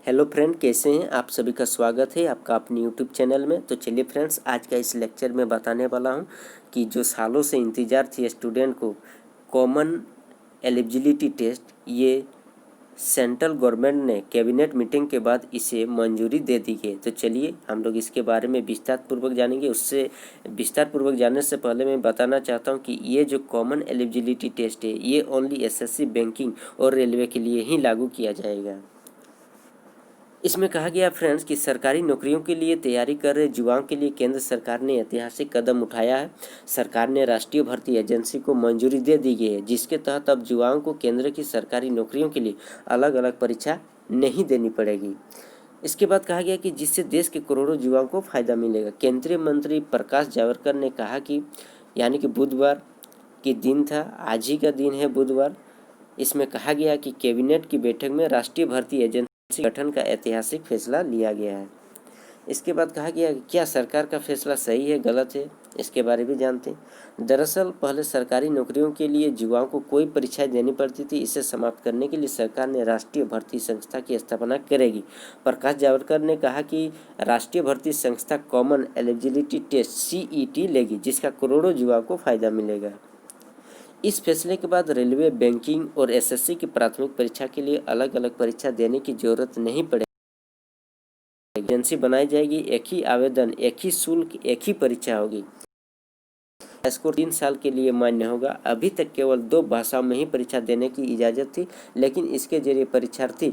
Hello friend, कैसे हैं आप? सभी का स्वागत है आपका अपने यूट्यूब चैनल में। तो चलिए फ्रेंड्स, आज का इस लेक्चर में बताने वाला हूं कि जो सालों से इंतज़ार थी स्टूडेंट को कॉमन एलिजिबिलिटी टेस्ट, ये सेंट्रल गवर्नमेंट ने कैबिनेट मीटिंग के बाद इसे मंजूरी दे दी है। तो चलिए हम लोग इसके बारे में विस्तार पूर्वक जानेंगे। उससे विस्तार पूर्वक जानने से पहले मैं बताना चाहता हूं कि ये जो कॉमन एलिजिबिलिटी टेस्ट है ये ओनली एसएससी, बैंकिंग और रेलवे के लिए ही लागू किया जाएगा। इसमें कहा गया फ्रेंड्स कि सरकारी नौकरियों के लिए तैयारी कर रहे युवाओं के लिए केंद्र सरकार ने ऐतिहासिक कदम उठाया है। सरकार ने राष्ट्रीय भर्ती एजेंसी को मंजूरी दे दी गई है, जिसके तहत अब युवाओं को केंद्र की सरकारी नौकरियों के लिए अलग अलग परीक्षा नहीं देनी पड़ेगी। इसके बाद कहा गया कि जिससे देश के करोड़ों युवाओं को फायदा मिलेगा। केंद्रीय मंत्री प्रकाश जावड़ेकर ने कहा कि यानी कि बुधवार के दिन था, आज ही का दिन है बुधवार। इसमें कहा गया कि कैबिनेट की बैठक में राष्ट्रीय भर्ती एजेंसी गठन का ऐतिहासिक फैसला लिया गया है। इसके बाद कहा गया कि क्या सरकार का फैसला सही है, गलत है, इसके बारे में जानते हैं। दरअसल पहले सरकारी नौकरियों के लिए युवाओं को कोई परीक्षाएं देनी पड़ती थी। इसे समाप्त करने के लिए सरकार ने राष्ट्रीय भर्ती संस्था की स्थापना करेगी। प्रकाश जावड़ेकर ने कहा कि राष्ट्रीय भर्ती संस्था कॉमन एलिजिबिलिटी टेस्ट CET लेगी, जिसका करोड़ों युवाओं को फायदा मिलेगा। इस फैसले के बाद रेलवे, बैंकिंग और एसएससी की प्राथमिक परीक्षा के लिए अलग अलग परीक्षा देने की जरूरत नहीं पड़ेगी। एजेंसी बनाई जाएगी, एक ही आवेदन, एक ही शुल्क, एक ही परीक्षा होगी। स्कोर 3 साल के लिए मान्य होगा। अभी तक केवल 2 भाषाओं में ही परीक्षा देने की इजाज़त थी, लेकिन इसके जरिए परीक्षार्थी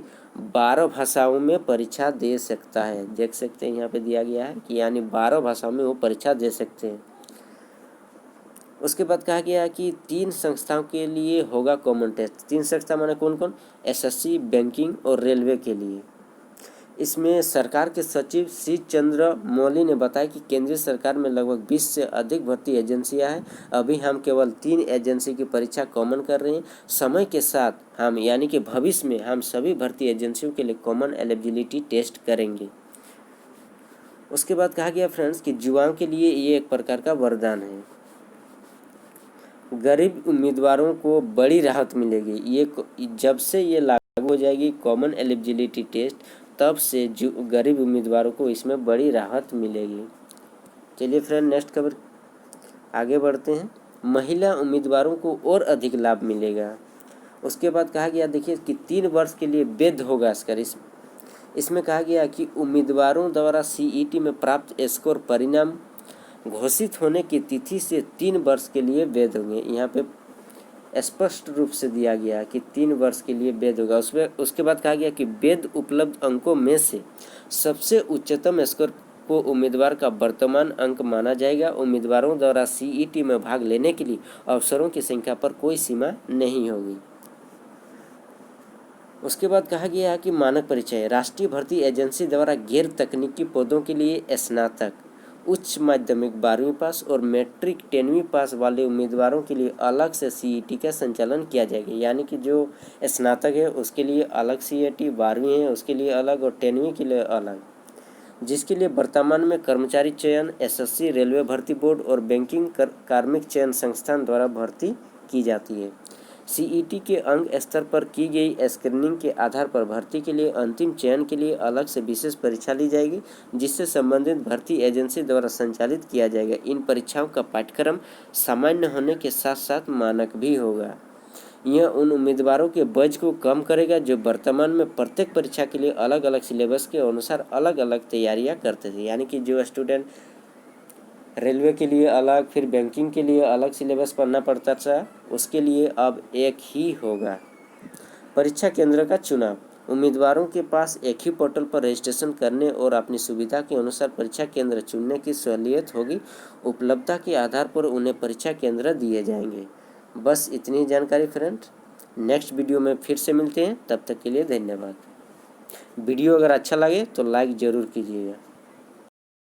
12 भाषाओं में परीक्षा दे सकता है। देख सकते हैं यहाँ पे दिया गया है कि यानी 12 भाषाओं में वो परीक्षा दे सकते हैं। उसके बाद कहा गया कि 3 संस्थाओं के लिए होगा कॉमन टेस्ट। 3 संस्था माने कौन कौन? एसएससी, बैंकिंग और रेलवे के लिए। इसमें सरकार के सचिव सी चंद्र मौली ने बताया कि केंद्रीय सरकार में लगभग 20 से अधिक भर्ती एजेंसियां हैं। अभी हम केवल 3 एजेंसी की परीक्षा कॉमन कर रहे हैं। समय के साथ हम यानी कि भविष्य में हम सभी भर्ती एजेंसियों के लिए कॉमन एलिजिबिलिटी टेस्ट करेंगे। उसके बाद कहा गया फ्रेंड्स कि युवाओं के लिए ये एक प्रकार का वरदान है। गरीब उम्मीदवारों को बड़ी राहत मिलेगी। ये जब से ये लागू हो जाएगी कॉमन एलिजिबिलिटी टेस्ट, तब से जो गरीब उम्मीदवारों को इसमें बड़ी राहत मिलेगी। चलिए फ्रेंड, नेक्स्ट खबर आगे बढ़ते हैं। महिला उम्मीदवारों को और अधिक लाभ मिलेगा। उसके बाद कहा गया देखिए कि 3 वर्ष के लिए वैध होगा स्कोर। इसमें कहा गया कि उम्मीदवारों द्वारा CET में प्राप्त स्कोर परिणाम घोषित होने की तिथि से 3 वर्ष के लिए वैध होंगे। यहाँ पे स्पष्ट रूप से दिया गया कि 3 वर्ष के लिए वैध होगा। उसके बाद कहा गया कि वैध उपलब्ध अंकों में से सबसे उच्चतम स्कोर को उम्मीदवार का वर्तमान अंक माना जाएगा। उम्मीदवारों द्वारा CET में भाग लेने के लिए अवसरों की संख्या पर कोई सीमा नहीं होगी। उसके बाद कहा गया है कि मानक परिचय। राष्ट्रीय भर्ती एजेंसी द्वारा गैर तकनीकी पदों के लिए स्नातक, उच्च माध्यमिक 12वीं पास और मैट्रिक 10वीं पास वाले उम्मीदवारों के लिए अलग से CET का संचालन किया जाएगा। यानी कि जो स्नातक है उसके लिए अलग CET, 12वीं है उसके लिए अलग और 10वीं के लिए अलग, जिसके लिए वर्तमान में कर्मचारी चयन, SSC, रेलवे भर्ती बोर्ड और बैंकिंग कार्मिक चयन संस्थान द्वारा भर्ती की जाती है। CET के अंक स्तर पर की गई स्क्रीनिंग के आधार पर भर्ती के लिए अंतिम चयन के लिए अलग से विशेष परीक्षा ली जाएगी, जिससे संबंधित भर्ती एजेंसी द्वारा संचालित किया जाएगा। इन परीक्षाओं का पाठ्यक्रम सामान्य होने के साथ साथ मानक भी होगा। यह उन उम्मीदवारों के बोझ को कम करेगा जो वर्तमान में प्रत्येक परीक्षा के लिए अलग अलग सिलेबस के अनुसार अलग अलग तैयारियां करते थे। यानी कि जो स्टूडेंट रेलवे के लिए अलग, फिर बैंकिंग के लिए अलग सिलेबस पढ़ना पड़ता था, उसके लिए अब एक ही होगा। परीक्षा केंद्र का चुनाव। उम्मीदवारों के पास एक ही पोर्टल पर रजिस्ट्रेशन करने और अपनी सुविधा के अनुसार परीक्षा केंद्र चुनने की सहूलियत होगी। उपलब्धता के आधार पर उन्हें परीक्षा केंद्र दिए जाएंगे। बस इतनी जानकारी फ्रेंड। नेक्स्ट वीडियो में फिर से मिलते हैं, तब तक के लिए धन्यवाद। वीडियो अगर अच्छा लगे तो लाइक ज़रूर कीजिएगा।